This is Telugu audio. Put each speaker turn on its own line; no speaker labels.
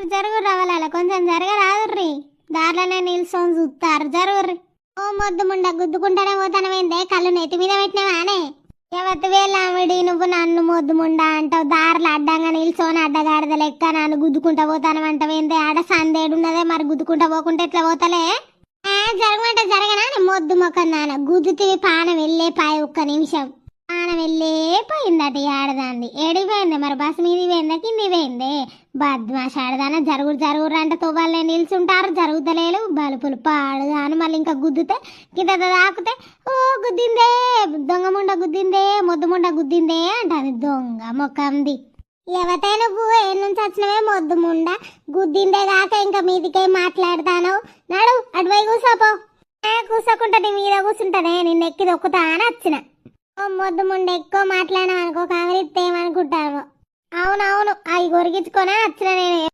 జరుగు రావాల కొంచెం జరగరాదుర్రి దారిలోనే నిల్చొని చూస్తారు జరుగుర్రి. ఓ మొద్దు ముండ గుద్దుకుంటానే పోతానవేందే కళ్ళు నెత్తి మీద పెట్టినవానే ఎవతి వేలావిడి నువ్వు నన్ను మొద్దు ముండ అంటావు దారిలో అడ్డంగా నిల్చొని అడ్డగాడిద లెక్క నన్ను గుద్దుకుంటా పోతానమంటావేందే ఆడ సందేడున్నదే మరి గుద్దుకుంటా పోకుంటే ఎట్లా పోతలే జరగమంటే జరగనా మొద్దు మొక్కం నాన్న గుద్దుతివి పానం వెళ్ళే పాయ ఒక్క నిమిషం పానం వెళ్ళే పోయిందట ఆడదాంది ఏడిపోయింది మరి బస్సు మీది పోయిందా కింది పోయింది బద్మాష ఆడదాన జరుగురు జరుగురు అంటే తువ్వాలే నిల్చుంటారు జరుగుతలేలు బలుపులు పాడుదాను మళ్ళీ ఇంకా గుద్దుతే కింద తాకుతే ఓ గుద్దిందే దొంగ ముండ గుద్దిందే మొద్దు ముండ గుద్దిందే అంటది దొంగ మొక్కంది. ఎవతే నువ్వు ఏ నుంచి వచ్చినవే మొద్దు ముండ గుద్దిందే కాక ఇంకా మీదికే మాట్లాడతాను నాడు అటువై కూసోపో కూసోకుంటా నీ మీద కూర్చుంటానే నిన్ను ఎక్కి దొక్కుతా అని వచ్చిన మొద్దు ముండ ఎక్కువ మాట్లాడినా అనుకో కాగలిస్తే ఏమనుకుంటాను అవునవును అవి కొరిగించుకొని వచ్చిన నేను